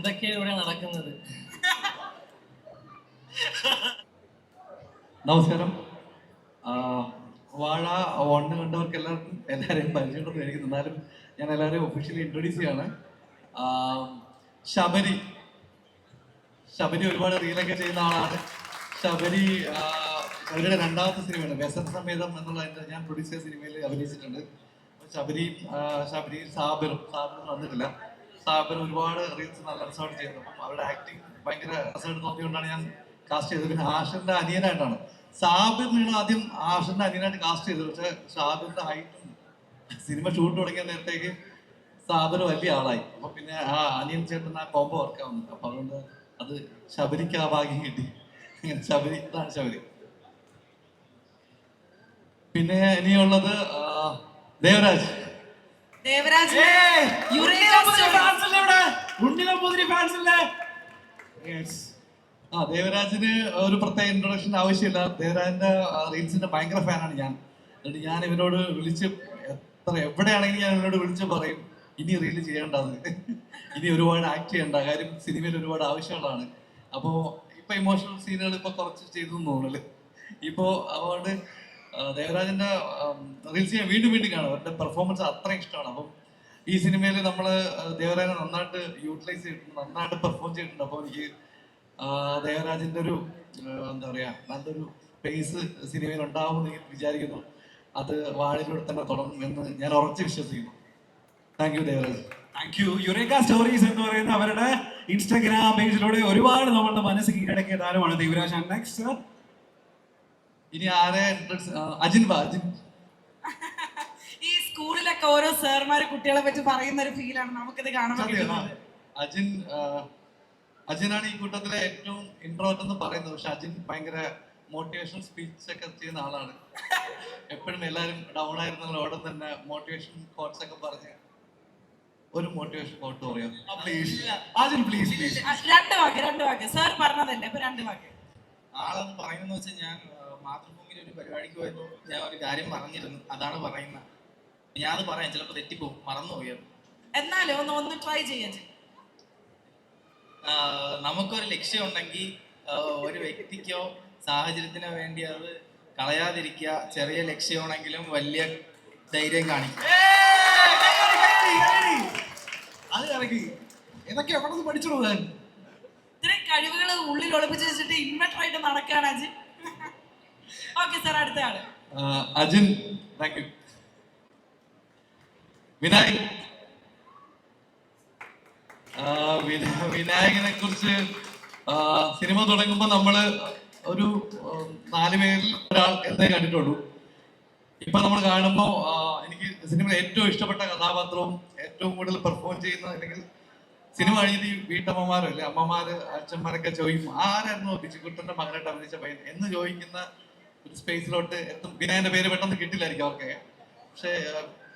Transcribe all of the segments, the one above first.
എന്തൊക്കെയാണ് ഇവിടെ നടക്കുന്നത്? നമസ്കാരം. വാഴ 1 കണ്ടവർക്ക് എല്ലാവരെയും പരിചയമുണ്ടെന്ന് എനിക്ക്. എന്നാലും ഞാൻ എല്ലാവരെയും ഒഫീഷ്യലി ഇൻട്രൊഡ്യൂസ് ചെയ്യാണ്. ശബരി ഒരുപാട് റീലൊക്കെ ചെയ്യുന്ന ആളാണ്. ശബരി അവരുടെ 2ാമത്തെ സിനിമയാണ് വ്യസന സമേതം എന്നുള്ള ഞാൻ പ്രൊഡ്യൂസ് ചെയ്ത സിനിമയിൽ അഭിനയിച്ചിട്ടുണ്ട്. ശബരി സാബിറും വന്നിട്ടില്ല. സാബിർ ഒരുപാട് റീൽസ് നല്ല റിസോർട്ട് ചെയ്തു. അപ്പം അവരുടെ ആക്ടിങ് ഭയങ്കര റിസോർട്ട് നോക്കിക്കൊണ്ടാണ് ഞാൻ കാസ്റ്റ് ചെയ്തത്. പിന്നെ ആഷിറിന്റെ അനിയനായിട്ടാണ്. സാബിറിനാണ് ആദ്യം ആഷിറിന്റെ അനിയനായിട്ട് കാസ്റ്റ് ചെയ്തത്. പക്ഷെ സാബിറിന്റെ ഹൈറ്റും സിനിമ ഷൂട്ട് തുടങ്ങിയ നേരത്തേക്ക് സാബിർ വലിയ ആളായി. അപ്പൊ പിന്നെ ആ അനിയൻ ചേട്ടൻ ആ കോംബോ വർക്കാവുന്നു. അപ്പൊ അതുകൊണ്ട് അത് ശബരിക്ക് ആ ഭാഗ്യം കിട്ടി. ശബരി, ഇതാണ് ശബരി. പിന്നെ ഇനിയുള്ളത് ദേവരാജ്. ദേവരാജിന് ഒരു പ്രത്യേക ഇൻട്രൊഡക്ഷൻ ആവശ്യമില്ല. ദേവരാജിന്റെ റീൽസിന്റെ ഭയങ്കര ഫാനാണ് ഞാൻ. എന്നിട്ട് ഞാൻ ഇവരോട് വിളിച്ച് എവിടെയാണെങ്കിലും ഞാൻ ഇവരോട് വിളിച്ച് പറയും, ഇനി റീല് ചെയ്യേണ്ടത്, ഇനി ഒരുപാട് ആക്ട് ചെയ്യേണ്ട കാര്യം സിനിമയിൽ ഒരുപാട് ആവശ്യമുള്ളതാണ്. അപ്പോ ഇപ്പൊ ഇമോഷണൽ സീനുകൾ ഇപ്പൊ കുറച്ച് ചെയ്തു തോന്നുന്നല്ലേ. ഇപ്പോ അതുകൊണ്ട് ദേവരാജിന്റെ റീൽസ് ഞാൻ വീണ്ടും കാണും. അവരുടെ പെർഫോമൻസ് അത്രയും ഇഷ്ടമാണ്. അപ്പം ഈ സിനിമയിൽ നമ്മൾ ദേവരാജനെ നന്നായിട്ട് യൂട്ടിലൈസ് ചെയ്തിട്ടുണ്ട്, നന്നായിട്ട് പെർഫോം ചെയ്തിട്ടുണ്ട്. അപ്പോൾ എനിക്ക് ദേവരാജിന്റെ ഒരു എന്താ പറയാ നല്ലൊരു സ്പേസ് സിനിമയിൽ ഉണ്ടാവുമെന്ന് വിചാരിക്കുന്നു. അത് വാഴയിലൂടെ തന്നെ തുടങ്ങും എന്ന് ഞാൻ ഉറച്ചു വിശ്വസിക്കുന്നു. Thank you Devaraj. Thank you. Eureka stories എന്ന് പറയുന്ന അവരുടെ ഇൻസ്റ്റാഗ്രാം പേജിലൂടെ ഒരുപാട് നമ്മളുടെ മനസ്സ് കീഴടക്കിയ താരമാണ് ദേവരാജ്. നെക്സ്റ്റ് ഇനി ആരെ? അജിൻ. ഈ സ്കൂളിലൊക്കെ ഓരോ സാർമാര് കുട്ടികളെ പറ്റി പറയുന്ന ഒരു ഫീലാണ് നമുക്കിത് കാണുമ്പോൾ. അജിനാണ് ഈ കൂട്ടത്തിലെ ഏറ്റവും ഇൻട്രോവേർട്ട് എന്ന് പറയുന്നത്. പക്ഷെ അജിൻ ഭയങ്കര മോട്ടിവേഷണൽ സ്പീച്ച് ഒക്കെ ചെയ്യുന്ന ആളാണ്. എപ്പോഴും എല്ലാവരും ഡൗൺ ആയിരുന്നവരോടെ തന്നെ മോട്ടിവേഷൻ കോട്ട്സ് ഒക്കെ പറഞ്ഞ് ഒരു മോട്ടിവേഷൻ കോട്ട് പറയാം പ്ലീസ്. അജിൻ പ്ലീസ്. രണ്ട് വാക്ക് സാർ പറഞ്ഞതല്ലേ, ഇപ്പൊ 2 വാക്ക്. ആളെന്ന് പറയുന്നത് വെച്ചാൽ ഞാൻ മാതൃഭൂമിയിൽ ഒരു പരിപാടിക്ക് പോയപ്പോൾ ഞാൻ ഒരു കാര്യം പറഞ്ഞിരുന്നു, അതാണ് പറയുന്നത്. ഞാൻ അത് പറയാം, ചിലപ്പോൾ തെറ്റിപ്പോവും, മറന്നുപോയത്. എന്നാലും ഒന്ന് ട്രൈ ചെയ്യാൻ. നമുക്കൊരു ലക്ഷ്യം ഉണ്ടെങ്കിൽ ഒരു വ്യക്തിക്കോ സാഹചര്യത്തിനോ വേണ്ടി അത് കളയാതിരിക്കുക. ചെറിയ ലക്ഷ്യമാണെങ്കിലും വലിയ ധൈര്യം കാണിക്കുക. അത് കറക്കി ഇതൊക്കെ എവിടെ നിന്ന് പഠിച്ചോളൂ? ഇത്രയും കഴിവുകൾ ഉള്ളിൽ ഒളിപ്പിച്ച് വെച്ചിട്ട് ഇൻവെർട്ടർ ആയിട്ട് നടക്കുകയാണ് അജിൻ. ഓക്കെ സാർ, അടുത്ത ആള് അജിൻ. Thank you. വിനായകനെ കുറിച്ച് സിനിമ തുടങ്ങുമ്പോൾ നമ്മള് ഒരു 4 പേരിൽ ഒരാൾ എന്നേ കണ്ടിട്ടുള്ളൂ. ഇപ്പൊ നമ്മൾ കാണുമ്പോൾ എനിക്ക് സിനിമയിൽ ഏറ്റവും ഇഷ്ടപ്പെട്ട കഥാപാത്രവും ഏറ്റവും കൂടുതൽ പെർഫോം ചെയ്യുന്ന, അല്ലെങ്കിൽ സിനിമ കഴിഞ്ഞിട്ട് ഈ വീട്ടമ്മമാരോ അല്ലെ അമ്മമാര് അച്ഛന്മാരൊക്കെ ചോദിക്കും, ആരായിരുന്നു ബിജുക്കുട്ടന്റെ മകനായിട്ട് അഭിനയിച്ച പയ്യൻ എന്ന് ചോദിക്കുന്ന ഒരു സ്പേസിലോട്ട് എത്തും. വിനായന്റെ പേര് പെട്ടെന്ന് കിട്ടില്ലായിരിക്കും അവർക്കൊക്കെ. പക്ഷെ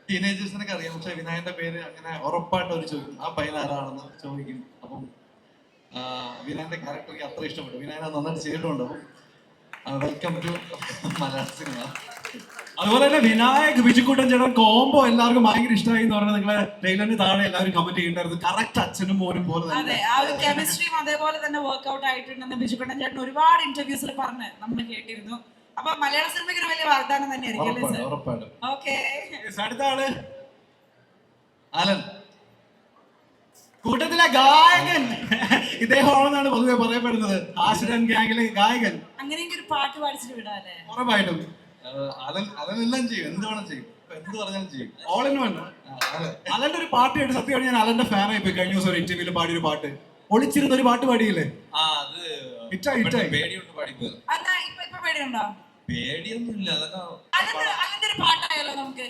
ടീനേജേഴ്സിനൊക്കെ അറിയാം. പക്ഷെ വിനായന്റെ പേര് അങ്ങനെ ഉറപ്പായിട്ട് അവർ ചോദിക്കും, ആ പയ്യൻ ആരാണെന്ന് ചോദിക്കും. അപ്പം വിനായന്റെ ക്യാരക്ടർ എനിക്ക് അത്ര ഇഷ്ടപ്പെട്ടു. വിനായനെ നന്നായിട്ട് ചെയ്തിട്ടുണ്ട്. അപ്പം വെൽക്കം ടു മലയാള സിനിമ. അതുപോലെ തന്നെ വിനായക് ബിജുക്കുട്ടൻ ചേട്ടൻ കോംബോ എല്ലാവർക്കും ഭയങ്കര ഇഷ്ടമായി എന്ന് പറഞ്ഞാൽ നിങ്ങളെ ട്രെയിലറിന് താഴെ എല്ലാവരും കമന്റ് ചെയ്യേണ്ടായിരുന്നു. കറക്റ്റ് അച്ഛനും മോനും പോലെ. അതെ, ആ ഒരു കെമിസ്ട്രിയും അതേപോലെ തന്നെ വർക്ക്ഔട്ട് ആയിട്ടുണ്ടെന്ന് ബിജുക്കുട്ടൻ ചേട്ടൻ ഒരുപാട് ഇന്റർവ്യൂസിൽ പറഞ്ഞ് നമ്മൾ കേട്ടിരുന്നു. അപ്പൊ മലയാള സിനിമയ്ക്ക് ഒരു വലിയ വാഗ്ദാനം തന്നെയായിരിക്കും. ഓക്കെ, അടുത്ത ആള് ആലൻ. കൂട്ടത്തിലെ ഗായകൻ ഇദ്ദേഹമാണെന്നാണ് പൊതുവെ പറയപ്പെടുന്നത്. ആശ്രൻ ഗ്യാങ്ങിലെ ഗായകൻ. അങ്ങനെയെങ്കിൽ ഒരു പാട്ട് പാടിച്ചിട്ട് വിടാല്ലേ? ഉറപ്പായിട്ടും അലനെല്ലാം ചെയ്യും, എന്ത് വേണം ചെയ്യും, എന്ത് പറഞ്ഞാലും ചെയ്യും. All in one. അലന്റെ ഒരു പാട്ട് കേട്ട് സത്യമാണ് ഞാൻ അലന്റെ ഫാനായി പോയി. കഴിഞ്ഞ ദിവസം ഒരു ഇന്റർവ്യൂല് പാടിയൊരു പാട്ട്, ഒളിച്ചിരുന്ന ഒരു പാട്ട് പാടിയില്ലേ? പേടിയുണ്ട് പാടിപ്പോ. പേടിയുണ്ടോ? പേടിയൊന്നുമില്ല. അലന്റെ ഒരു പാട്ടായാലോ നമുക്ക്?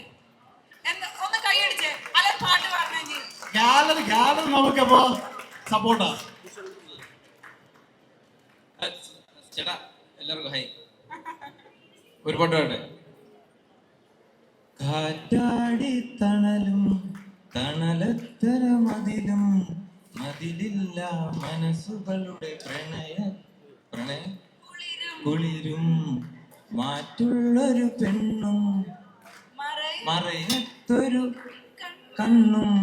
ഒന്ന് കൈയടിച്ചേ, അലൻ പാട്ട് പാടണമെങ്കിൽ. ഗാലറി നമുക്കപ്പോ സപ്പോർട്ടാ. ചേട്ടാ എല്ലാവർക്കും ഹൈ. ഒരു പാട്ട് പാടേ? കാറ്റാടി തണലും തണലത്തര മതിലും മതിലില്ല മനസ്സുകളുടെ പ്രണയ കുളിരും മാറ്റുള്ളൊരു പെണ്ണും മറയത്തൊരു കണ്ണും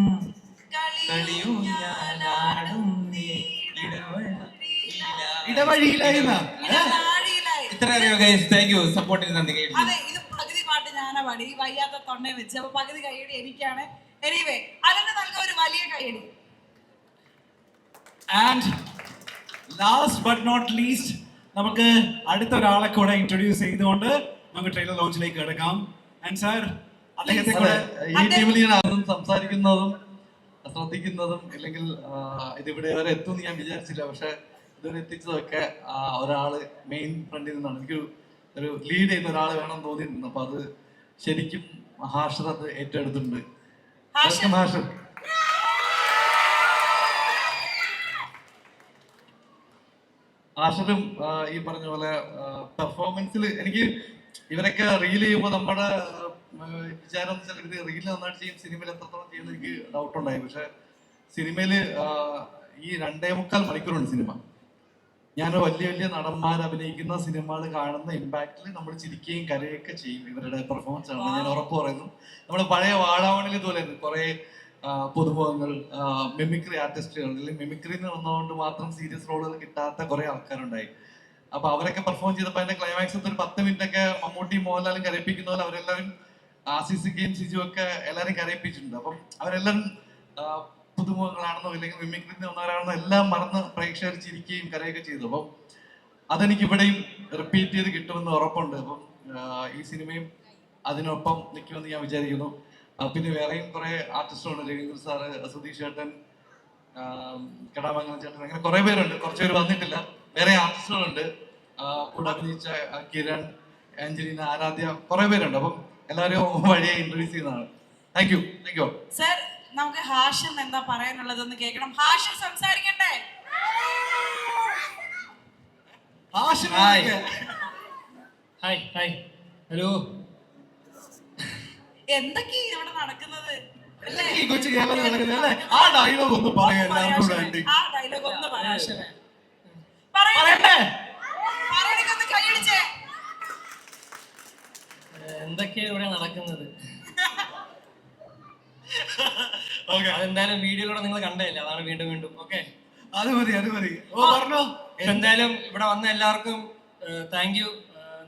കളിയും ഞാനാടും നീ എന്റെ വഴിയിലായിരുന്ന ഞാൻ ആഴിയിലായി. ഇത്ര അറിയോ ഗൈസ്, താങ്ക് യു സപ്പോർട്ടിന് നന്ദി. അതെ, ഇത് പകുതി പാട്ട് ഞാനാ പാടി, ഈ വയ്യാത്ത തൊണ്ണ വെച്ച്. അപ്പൊ പകുതി കൈയടി എനിക്കാണ്. എനിവേ, അതിന് നൽകുക ഒരു വലിയ കൈയടി. And last but not least നമുക്ക് അടുത്ത ഒരാളെ കൂടെ ഇൻട്രൊഡ്യൂസ് ചെയ്തുകൊണ്ട് നമുക്ക് ട്രെയിലർ ലോഞ്ചിലേക്ക് കിടക്കാം. ആൻഡ് സാർ അദ്ദേഹത്തെ അതെ, കൂടെ ഈ ടീമിൽ ഞാൻ ആദ്യം സംസാരിക്കുന്നതും ശ്രദ്ധിക്കുന്നതും ഇല്ലെങ്കിൽ ഇതിവിടെ വരെ എത്തുമെന്ന് ഞാൻ വിചാരിച്ചില്ല. പക്ഷെ ഇതുവരെ എത്തിച്ചതൊക്കെ ഒരാള് മെയിൻ ഫ്രണ്ടിൽ നിന്നാണ്. എനിക്ക് ഒരു ലീഡ് ചെയ്യുന്ന ഒരാൾ വേണം തോന്നിയിട്ടുണ്ട്. അപ്പൊ അത് ശരിക്കും ഹാഷർ അത് ഏറ്റെടുത്തിട്ടുണ്ട്. ഹാഷിർ. ഹാഷർ ആഷറും ഈ പറഞ്ഞ പോലെ പെർഫോമൻസിൽ എനിക്ക് ഇവരൊക്കെ റീൽ ചെയ്യുമ്പോൾ നമ്മുടെ വിചാരം എന്ന് വെച്ചാൽ ഇത് റീൽ നന്നായിട്ട് ചെയ്യും, സിനിമയിൽ എത്രത്തോളം ചെയ്യുന്ന എനിക്ക് ഡൗട്ട് ഉണ്ടായി. പക്ഷെ സിനിമയിൽ ഈ 2.25 മണിക്കൂറുണ്ട് സിനിമ. ഞാൻ വലിയ വലിയ നടന്മാർ അഭിനയിക്കുന്ന സിനിമകൾ കാണുന്ന ഇമ്പാക്റ്റിൽ നമ്മൾ ചിരിക്കുകയും കരയൊക്കെ ചെയ്യും. ഇവരുടെ പെർഫോമൻസ് ആണ് ഞാൻ ഉറപ്പ് പറയുന്നു. നമ്മൾ പഴയ വാഴാവണിൽ ഇതുപോലെ കുറെ പുതുമുഖങ്ങൾ, മിമിക്രി ആർട്ടിസ്റ്റുകൾ, അല്ലെങ്കിൽ മിമിക്രിയിൽ നിന്ന് വന്നതുകൊണ്ട് മാത്രം സീരിയസ് റോളുകൾ കിട്ടാത്ത കുറെ ആൾക്കാരുണ്ടായി. അപ്പൊ അവരൊക്കെ പെർഫോം ചെയ്തപ്പോൾ അതിന്റെ ക്ലൈമാക്സ് ഒരു 10 മിനിറ്റ് ഒക്കെ മമ്മൂട്ടി മോഹൻലാലും കരയിപ്പിക്കുന്ന പോലെ അവരെല്ലാവരും സിസിക്കയും സിജു ഒക്കെ എല്ലാവരും കരയിപ്പിച്ചിട്ടുണ്ട്. അപ്പം അവരെല്ലാവരും പുതുമുഖങ്ങളാണെന്നോ ഇല്ലെങ്കിൽ മിമിക്രിയിൽ നിന്ന് വന്നവരാണെന്നോ എല്ലാം മറന്ന് പ്രേക്ഷകർ ചിരിക്കുകയും കരയൊക്കെ ചെയ്തു. അപ്പം അതെനിക്ക് ഇവിടെയും റിപ്പീറ്റ് ചെയ്ത് കിട്ടുമെന്ന് ഉറപ്പുണ്ട്. അപ്പം ഈ സിനിമയും അതിനൊപ്പം നിൽക്കുമെന്ന് ഞാൻ വിചാരിക്കുന്നു. പിന്നെ വേറെയും കുറെ ആർട്ടിസ്റ്റുകളുണ്ട്. രവീന്ദ്ര സാറ്, സുധീഷ് ചേട്ടൻ, കടാമംഗലം ചേട്ടൻ, അങ്ങനെ കുറെ പേരുണ്ട്. കുറച്ചുപേര് വന്നിട്ടില്ല. വേറെ ആർട്ടിസ്റ്റുകളുണ്ട്. കൂടെ അഭിനയിച്ച കിരൺ, ആഞ്ചലീന, ആരാധ്യ, കുറെ പേരുണ്ട്. അപ്പം എല്ലാവരും വഴിയെ ഇൻട്രൊഡ്യൂസ് ചെയ്യുന്നതാണ്. Thank you. സർ, നമുക്ക് ഹാഷിർ എന്താ പറയാനുള്ളതെന്ന് കേൾക്കണം. ഹാഷിർ സംസാരിക്കണ്ടേ? Hi hi hello. എന്തൊക്കെയാ ഇവിടെ നടക്കുന്നത് അല്ലേ? ഈ കൊച്ചു കേരളത്തിൽ നടക്കുന്നത് അല്ലേ? ആ ഡയലോഗ് ഒന്ന് പറയാം എല്ലാവർക്കും വേണ്ടി. ആ ഡയലോഗ് ഒന്ന് പറയാം. പറയട്ടെ. പറയണിക്കൊന്ന് കൈയടിച്ചേ. എന്തൊക്കെയാ ഇവിടെ നടക്കുന്നത്? Okay. അതെന്തായാലും വീഡിയോയിലൂടെ നിങ്ങൾ കണ്ടതല്ലേ, അതാണ് വീണ്ടും വീണ്ടും. ഓക്കെ, അത് മതി. ഓ പറഞ്ഞോ. എന്തായാലും ഇവിടെ വന്ന എല്ലാവർക്കും താങ്ക് യു.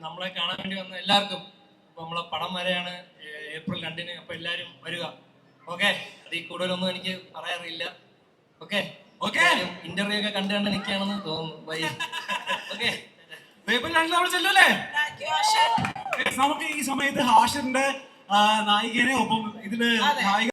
നമ്മളെ കാണാൻ വേണ്ടി വന്ന എല്ലാവർക്കും. ഇപ്പൊ നമ്മളെ പടം വരെയാണ് ഏപ്രിൽ 2-ന്. അപ്പൊ എല്ലാരും വരിക. ഓക്കെ, അതിൽ കൂടുതലൊന്നും എനിക്ക് പറയാറില്ല. ഓക്കെ, ഇന്റർവ്യൂ ഒക്കെ കണ്ട് നിൽക്കുകയാണെന്ന് തോന്നുന്നു. ബൈ. ഓക്കെ, നമ്മൾ ചെല്ലൂല്ലേ? Thank you, Hashir. നമുക്ക് ഈ സമയത്ത് ഹാഷിറിന്റെ നായികനെ ഒപ്പം ഇതില് നായിക